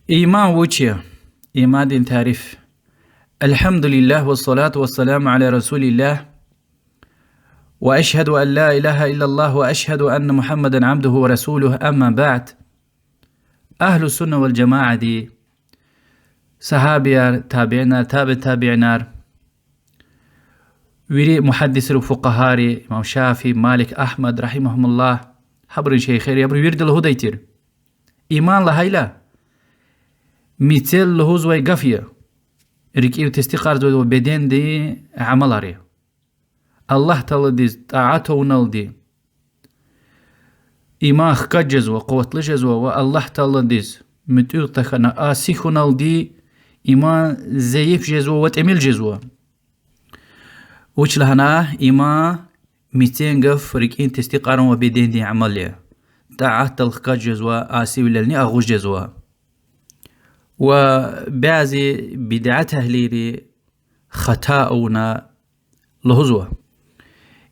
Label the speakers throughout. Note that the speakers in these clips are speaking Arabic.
Speaker 1: إيمان وجه إيمان دين تعريف. الحمد لله والصلاة والسلام على رسول الله، وأشهد أن لا إله إلا الله، وأشهد أن محمدا عبده ورسوله. أما بعد، أهل السنة والجماعة دي صحابيار تابعنا تابعنا ويري محدث الفقهاري إمام شافعي مالك أحمد رحمهم الله حبر شيخير يبر ويرد الهديتر إيمان لهيلا مثل لهوزوي قفية ركيو تستقار زود وبدين دي عمل عليه الله تعالى دي طاعته ونال دي إيمان خكجز وقوة لجز والله تعالى دي متير تخنا آسيخ ونال دي إيمان زيف جزوة وتعمل جزوة وش لهنا إيمان 200 قف ركين تستقار وبدين دي عمل عليه طاعته الخكجز وآسي وللني أغوش جزوة. وبعضي بدعته ليري خطاؤنا لهزوة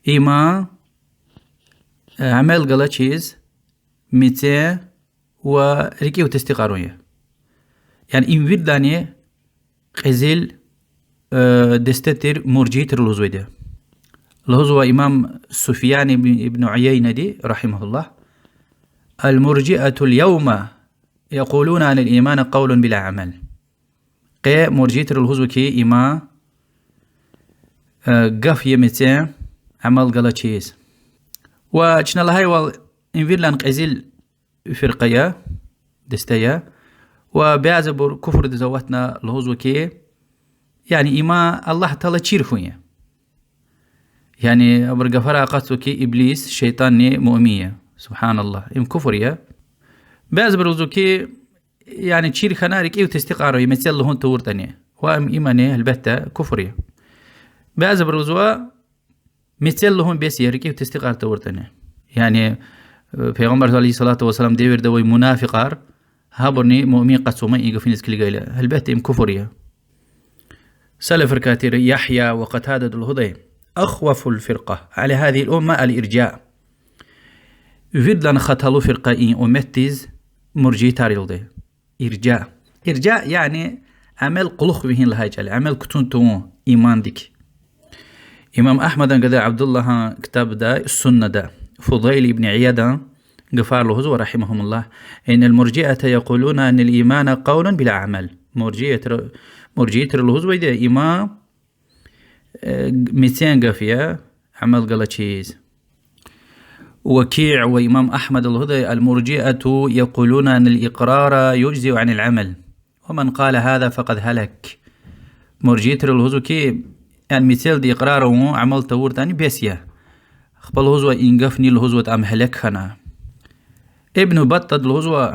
Speaker 1: إما عمل غلط چیز 200 وركي وتستقاروية يعني إن وداني قزيل دستتر مرجيتر لهزوة ده لهزوة إمام سفيان ابن عيينة دي رحمه الله المرجئة اليوم يقولون عن الإيمان قول بلا عمل. قي مرجيتر الهزو كي إما قف يمتين عمل غلط شيز وچنا لهاي إنفير لان قزيل فرقية دستية وبيعزبر كفر دزواتنا الهزو كي يعني إما الله تعالى تشيرخوية يعني أبر غفرا قصو كي إبليس شيطاني مؤمية سبحان الله إم كفرية بعض كي يعني تشير خنارك إيو تستقارو يمثل لهون تورتني وام إيماني البتة كفرية بعض بروزوا مثل لهون بس يرك إيو تستقار تورتني يعني پیغمبر عليه الصلاة والسلام ديور دوي منافقار هابرني مؤمن قصوما إيقو في نسكلي قيلة البتة إم كفرية. سلف الكاتير يحيى وقتادة الهضي أخوف الفرقة على هذه الأمة الإرجاء فيدلان خطلو فرقة أمتز مرجي تاريلدي إرجاء يعني عمل قلق بهن لهاجل عمل كتونتو إيمان ديك. إمام أحمد قدر عبد الله كتاب دا السنة دا فضيل ابن عيادة غفار له هزو رحمهم الله إن المرجئة يقولون أن الإيمان قول بلا عمل. مرجئة الهزو دا إيمان 200 قفية عمل قلتشيز. وكيع وإمام أحمد الهضي المرجئة يقولون أن الإقرار يجزي عن العمل ومن قال هذا فقد هلك. مرجئة الهزو كي يعني مثال دي إقراره عمل تور تاني بيسيا خبال الهزو إنقفني الهزو أم هلك خنا. ابن بطة الهزو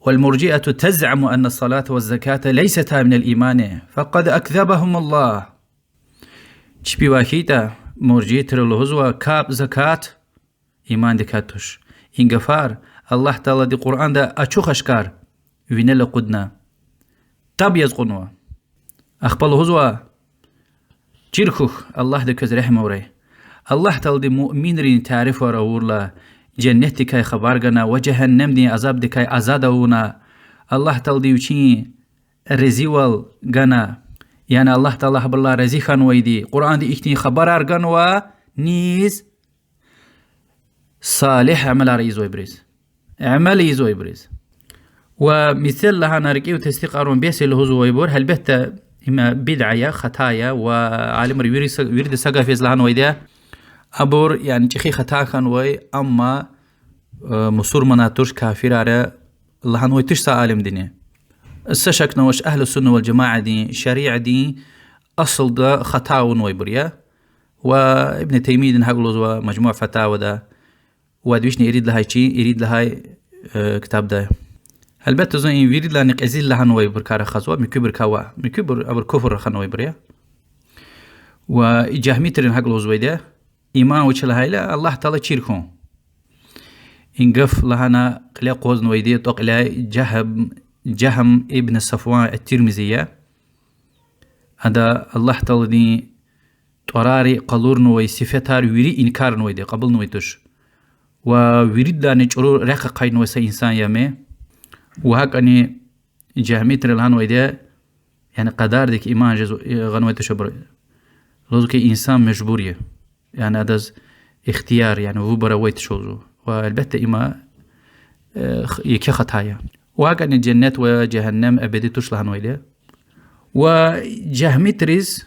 Speaker 1: والمرجئة تزعم أن الصلاة والزكاة ليستا من الإيمان فقد أكذبهم الله. تشبي واكيتا مرجئة الهزو كاب زكاة إيمان دكاتوش إنغفار الله تعالى دي قرآن دا أچوخ أشكار وينلا قدنا تابيز قنوا أخبال هزوا جيرخوخ الله دا كز رحمه وري الله تعالى دي مؤمن رين تعرف ورورلا جنتي كاي خبارغنا وجهنم دي عذاب دي كاي عذادونا الله تعالى دي وچي رزيوال غنا يعني الله تعالى حب الله رزي خان ويدي قرآن دي اكتني خبار أرغن نيز صالح عمل رئيزو إبريز عمل يزو إبريز. ومثل لها ناركي وتستقارون بيس الهزو ويبور هل بيت إما بدعية خطايا وعالم ويرد سقافيز لها نويديا أبور يعني تخي خطا خان وي أما مصور مناتوش كافر على لها نويتش سعالم ديني السشك نوش أهل السنة والجماعة دي شريعة دي أصل دا خطا ونويبوريا. وابن تيمية نهاقلوز ومجموع فتاوى دا وادويشني يريد لهاي شي يريد لهاي كتاب ده البته زين يريد لانك ازيل لها نوي بركار خزوا مكبر كوا مكبر ابر كفر خنوي بريا وجهميترن حق لوزويده ايمان وش لهاي لا الله تعالى تشيركم انقف لهنا قلا قوز نويدي طقلا جهم ابن صفوان الترمذية هذا الله تعالى دي طراري قلور نوي صفتار ويري انكار نويدي قبل نويتش ووريد داني چرو رق قاين وسا انسان يمه وهكني جهميتر الهان ويدا يعني قدار ديك إيمان جزو غنوة تشبر لوزك إنسان مجبورية يعني هذا اختيار يعني هو برويت شوزو والبتة إما يكي خطايا وهكذا الجنة وجهنم أبدي تشلهن ويدا وجهميتريز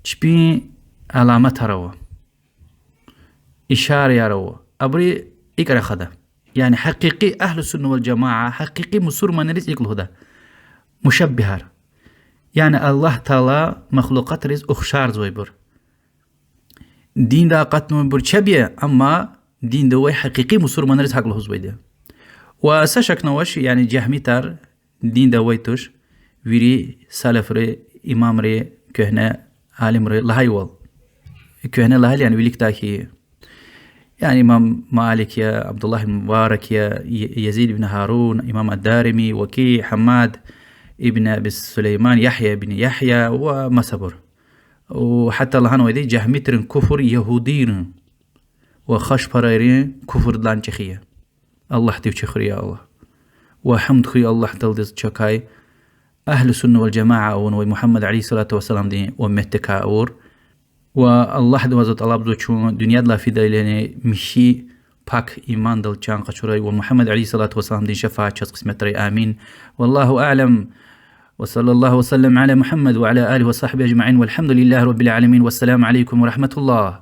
Speaker 1: تشبي علامات روا إشارة روا أبري إكرا خدا يعني حقيقي أهل السنة والجماعة حقيقي مسور من ريز يقول هذا مشبهر يعني الله تعالى مخلوقات ريز أخشار زويبر دين دا قطن بر شبيه أما دين دوي حقيقي مسور من ريز حق له زويده وسشك نوش يعني جهميتر دين دوي توش ويري سلف ري إمام ري كهنة عالم ري لهايول كهنة لهايل يعني ويليك تاكي يعني إمام مالك يا عبد الله المبارك يا يزيد بن هارون إمام الدارمي وكي حماد ابن أبي سليمان يحيى بن يحيى وما صبر وحتى الله عنه يدي جهميتر كفر يهودين وخش برايرين كفر دلان تشخية الله تيو تشخري يا الله وحمد خي الله تلدز تشكاي أهل السنة والجماعة ومحمد عليه الصلاة والسلام دي ومتكا أور والله دوازت الله بزوجون دنيا لا في دليل مشي باك إيمان دل جان قشري ومحمد عليه الصلاة والسلام دين شفاعة قسمة ري آمين والله أعلم وصلى الله وسلم على محمد وعلى آله وصحبه أجمعين والحمد لله رب العالمين والسلام عليكم ورحمة الله.